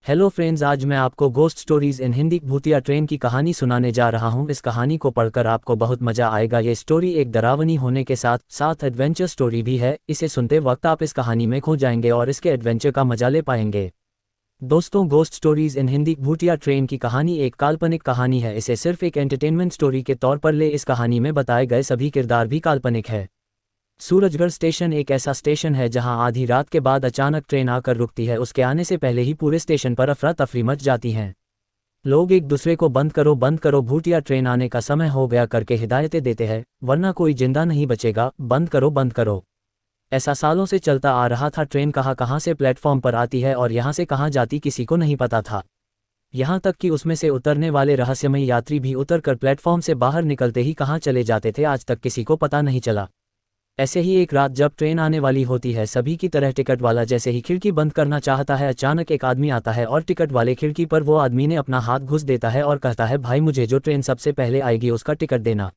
Hello friends, आज मैं आपको गोस्ट स्टोरीज इन हिंदी भूतिया ट्रेन की कहानी सुनाने जा रहा हूं। इस कहानी को पढ़कर आपको बहुत मजा आएगा। ये स्टोरी एक डरावनी होने के साथ साथ एडवेंचर स्टोरी भी है। इसे सुनते वक्त आप इस कहानी में खो जाएंगे और इसके एडवेंचर का मजा ले पाएंगे। दोस्तों, गोस्ट स्टोरीज इन हिंदी भूतिया ट्रेन की कहानी एक काल्पनिक कहानी है। इसे सिर्फ एक एंटरटेनमेंट स्टोरी के तौर पर ले। इस कहानी में बताए गए सभी किरदार भी काल्पनिक है। सूरजगढ़ स्टेशन एक ऐसा स्टेशन है जहां आधी रात के बाद अचानक ट्रेन आकर रुकती है। उसके आने से पहले ही पूरे स्टेशन पर अफरा तफरी मच जाती हैं। लोग एक दूसरे को बंद करो भूतिया ट्रेन आने का समय हो गया करके हिदायतें देते हैं, वरना कोई जिंदा नहीं बचेगा, बंद करो। ऐसा सालों से चलता आ रहा था। ट्रेन कहाँ से प्लेटफॉर्म पर आती है और यहाँ से कहाँ जाती किसी को नहीं पता था। यहाँ तक कि उसमें से उतरने वाले रहस्यमय यात्री भी उतरकर प्लेटफॉर्म से बाहर निकलते ही कहाँ चले जाते थे, आज तक किसी को पता नहीं चला। ऐसे ही एक रात जब ट्रेन आने वाली होती है, सभी की तरह टिकट वाला जैसे ही खिड़की बंद करना चाहता है, अचानक एक आदमी आता है और टिकट वाले खिड़की पर वो आदमी ने अपना हाथ घुस देता है और कहता है, भाई मुझे जो ट्रेन सबसे पहले आएगी उसका टिकट देना।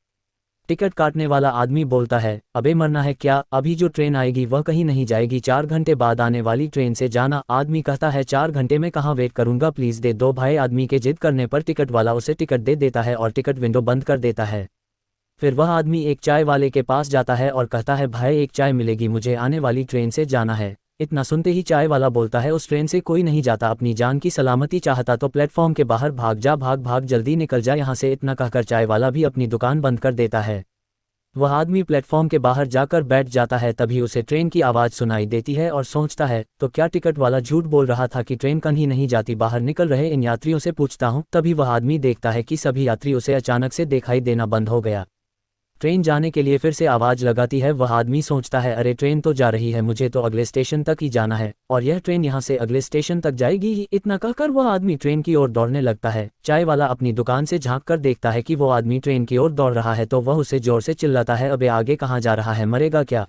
टिकट काटने वाला आदमी बोलता है, अबे मरना है क्या, अभी जो ट्रेन आएगी वह कहीं नहीं जाएगी, 4 घंटे बाद आने वाली ट्रेन से जाना। आदमी कहता है, 4 घंटे में कहाँ वेट करूंगा, प्लीज दे दो भाई। आदमी के जिद करने पर टिकट वाला उसे टिकट दे देता है और टिकट विंडो बंद कर देता है। फिर वह आदमी एक चाय वाले के पास जाता है और कहता है, भाई एक चाय मिलेगी, मुझे आने वाली ट्रेन से जाना है। इतना सुनते ही चाय वाला बोलता है, उस ट्रेन से कोई नहीं जाता, अपनी जान की सलामती चाहता तो प्लेटफॉर्म के बाहर भाग जा, भाग जल्दी निकल जा यहाँ से। इतना कहकर चाय वाला भी अपनी दुकान बंद कर देता है। वह आदमी प्लेटफॉर्म के बाहर जाकर बैठ जाता है। तभी उसे ट्रेन की आवाज़ सुनाई देती है और सोचता है, तो क्या टिकट वाला झूठ बोल रहा था कि ट्रेन कहीं नहीं जाती। बाहर निकल रहे इन यात्रियों से पूछता हूँ। तभी वह आदमी देखता है कि सभी यात्री उसे अचानक से दिखाई देना बंद हो गया। ट्रेन जाने के लिए फिर से आवाज़ लगाती है। वह आदमी सोचता है, अरे ट्रेन तो जा रही है, मुझे तो अगले स्टेशन तक ही जाना है और यह ट्रेन यहाँ से अगले स्टेशन तक जाएगी ही। इतना कहकर वह आदमी ट्रेन की ओर दौड़ने लगता है। चाय वाला अपनी दुकान से झांक कर देखता है कि वो आदमी ट्रेन की ओर दौड़ रहा है तो वह उसे जोर से चिल्लाता है, अबे आगे कहाँ जा रहा है, मरेगा क्या।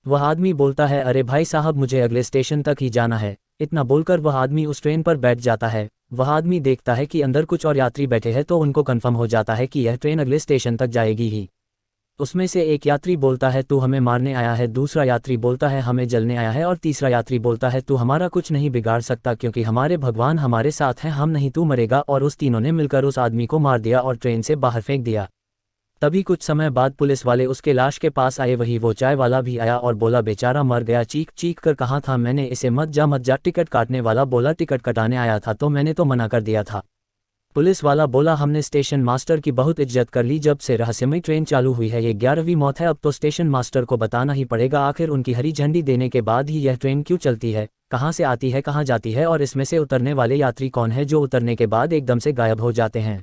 वह आदमी बोलता है, अरे भाई साहब मुझे अगले स्टेशन तक ही जाना है। इतना बोलकर वह आदमी उस ट्रेन पर बैठ जाता है। वह आदमी देखता है कि अंदर कुछ और यात्री बैठे हैं तो उनको कन्फर्म हो जाता है कि यह ट्रेन अगले स्टेशन तक जाएगी ही। उसमें से एक यात्री बोलता है, तू हमें मारने आया है, दूसरा यात्री बोलता है हमें जलने आया है और तीसरा यात्री बोलता है, तू हमारा कुछ नहीं बिगाड़ सकता क्योंकि हमारे भगवान हमारे साथ हैं, हम नहीं तू मरेगा। और उस तीनों ने मिलकर उस आदमी को मार दिया और ट्रेन से बाहर फेंक दिया। तभी कुछ समय बाद पुलिस वाले उसके लाश के पास आए। वही वो चाय वाला भी आया और बोला, बेचारा मर गया, चीख कर कहा था मैंने इसे, मत जा। टिकट काटने वाला बोला, टिकट कटाने आया था तो मैंने तो मना कर दिया था। पुलिस वाला बोला, हमने स्टेशन मास्टर की बहुत इज्जत कर ली जब से रहस्यमय ट्रेन चालू हुई है, ये 11वीं मौत है, अब तो स्टेशन मास्टर को बताना ही पड़ेगा आखिर उनकी हरी झंडी देने के बाद ही यह ट्रेन क्यों चलती है, कहाँ से आती है, कहाँ जाती है और इसमें से उतरने वाले यात्री कौन है जो उतरने के बाद एकदम से गायब हो जाते हैं।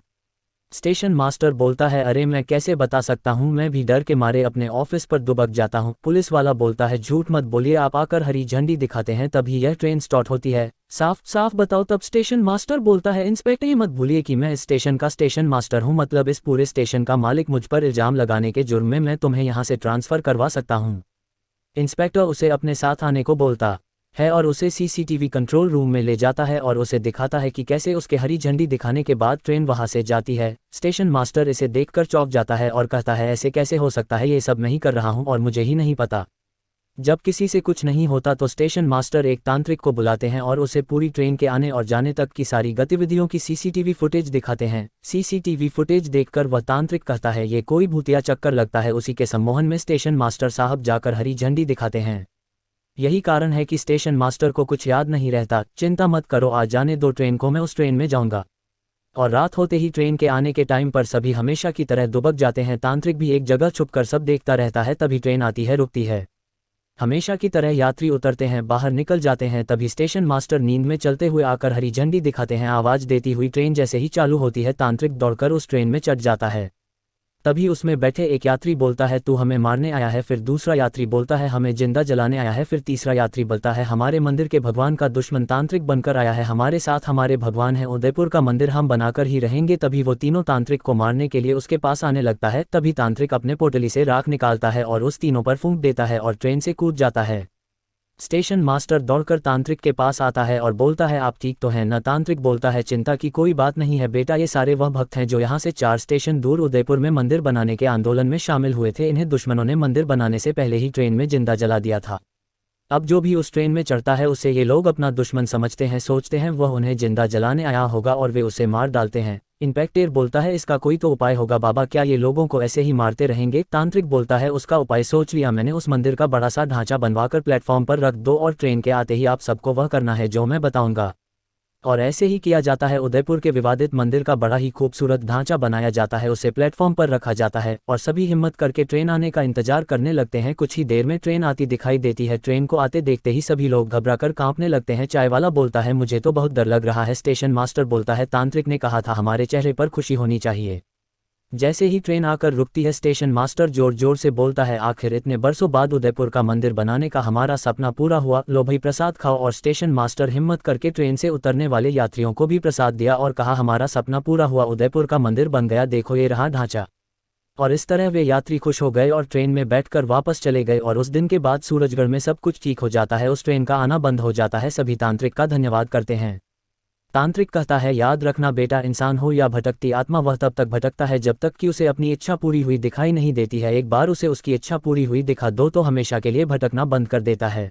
स्टेशन मास्टर बोलता है, अरे मैं कैसे बता सकता हूँ, मैं भी डर के मारे अपने ऑफिस पर दुबक जाता हूँ। पुलिस वाला बोलता है, झूठ मत बोलिए, आप आकर हरी झंडी दिखाते हैं तभी यह ट्रेन स्टार्ट होती है, साफ बताओ। तब स्टेशन मास्टर बोलता है, इंस्पेक्टर ये मत भूलिए कि मैं इस स्टेशन का स्टेशन मास्टर हूँ, मतलब इस पूरे स्टेशन का मालिक। मुझ पर इल्जाम लगाने के जुर्म में मैं तुम्हें यहाँ से ट्रांसफर करवा सकता हूँ। इंस्पेक्टर उसे अपने साथ आने को बोलता है और उसे सीसीटीवी कंट्रोल रूम में ले जाता है और उसे दिखाता है कि कैसे उसके हरी झंडी दिखाने के बाद ट्रेन वहां से जाती है। स्टेशन मास्टर इसे देखकर चौंक जाता है और कहता है, ऐसे कैसे हो सकता है, ये सब मैं ही कर रहा हूं और मुझे ही नहीं पता। जब किसी से कुछ नहीं होता तो स्टेशन मास्टर एक तांत्रिक को बुलाते हैं और उसे पूरी ट्रेन के आने और जाने तक की सारी गतिविधियों की सीसीटीवी फुटेज दिखाते हैं। सीसीटीवी फुटेज देखकर वह तांत्रिक कहता है, ये कोई भूतिया चक्कर लगता है। उसी के सम्मोहन में स्टेशन मास्टर साहब जाकर हरी झंडी दिखाते हैं। यही कारण है कि स्टेशन मास्टर को कुछ याद नहीं रहता। चिंता मत करो, आज जाने दो ट्रेन को, मैं उस ट्रेन में जाऊंगा। और रात होते ही ट्रेन के आने के टाइम पर सभी हमेशा की तरह दुबक जाते हैं। तांत्रिक भी एक जगह छुपकर सब देखता रहता है। तभी ट्रेन आती है, रुकती है। हमेशा की तरह यात्री उतरते हैं, बाहर निकल जाते हैं। तभी स्टेशन मास्टर नींद में चलते हुए आकर हरी झंडी दिखाते हैं। आवाज़ देती हुई ट्रेन जैसे ही चालू होती है, तांत्रिक दौड़कर उस ट्रेन में चढ़ जाता है। तभी उसमें बैठे एक यात्री बोलता है, तू हमें मारने आया है। फिर दूसरा यात्री बोलता है, हमें जिंदा जलाने आया है। फिर तीसरा यात्री बोलता है, हमारे मंदिर के भगवान का दुश्मन तांत्रिक बनकर आया है, हमारे साथ हमारे भगवान है, उदयपुर का मंदिर हम बनाकर ही रहेंगे। तभी वो तीनों तांत्रिक को मारने के लिए उसके पास आने लगता है। तभी तांत्रिक अपने पोटली से राख निकालता है और उस तीनों पर फूंक देता है और ट्रेन से कूद जाता है। स्टेशन मास्टर दौड़कर तांत्रिक के पास आता है और बोलता है, आप ठीक तो हैं न। तांत्रिक बोलता है, चिंता की कोई बात नहीं है बेटा, ये सारे वह भक्त हैं जो यहाँ से 4 स्टेशन दूर उदयपुर में मंदिर बनाने के आंदोलन में शामिल हुए थे। इन्हें दुश्मनों ने मंदिर बनाने से पहले ही ट्रेन में जिंदा जला दिया था। अब जो भी उस ट्रेन में चढ़ता है उसे ये लोग अपना दुश्मन समझते हैं, सोचते हैं वह उन्हें जिंदा जलाने आया होगा और वे उसे मार डालते हैं। इंस्पेक्टर बोलता है इसका कोई तो उपाय होगा बाबा, क्या ये लोगों को ऐसे ही मारते रहेंगे? तांत्रिक बोलता है उसका उपाय सोच लिया मैंने, उस मंदिर का बड़ा सा ढांचा बनवाकर प्लेटफॉर्म पर रख दो और ट्रेन के आते ही आप सबको वह करना है जो मैं बताऊंगा। और ऐसे ही किया जाता है। उदयपुर के विवादित मंदिर का बड़ा ही खूबसूरत ढांचा बनाया जाता है, उसे प्लेटफॉर्म पर रखा जाता है और सभी हिम्मत करके ट्रेन आने का इंतजार करने लगते हैं। कुछ ही देर में ट्रेन आती दिखाई देती है। ट्रेन को आते देखते ही सभी लोग घबराकर कांपने लगते हैं। चाय वाला बोलता है मुझे तो बहुत डर लग रहा है। स्टेशन मास्टर बोलता है तांत्रिक ने कहा था हमारे चेहरे पर खुशी होनी चाहिए। जैसे ही ट्रेन आकर रुकती है स्टेशन मास्टर जोर जोर से बोलता है आखिर इतने बरसों बाद उदयपुर का मंदिर बनाने का हमारा सपना पूरा हुआ, लो भाई प्रसाद खाओ। और स्टेशन मास्टर हिम्मत करके ट्रेन से उतरने वाले यात्रियों को भी प्रसाद दिया और कहा हमारा सपना पूरा हुआ, उदयपुर का मंदिर बन गया, देखो ये रहा ढांचा। और इस तरह वे यात्री खुश हो गए और ट्रेन में बैठकर वापस चले गए। और उस दिन के बाद सूरजगढ़ में सब कुछ ठीक हो जाता है, उस ट्रेन का आना बंद हो जाता है। सभी तांत्रिक का धन्यवाद करते हैं। तांत्रिक कहता है याद रखना बेटा, इंसान हो या भटकती आत्मा वह तब तक भटकता है जब तक कि उसे अपनी इच्छा पूरी हुई दिखाई नहीं देती है। एक बार उसे उसकी इच्छा पूरी हुई दिखा दो तो हमेशा के लिए भटकना बंद कर देता है।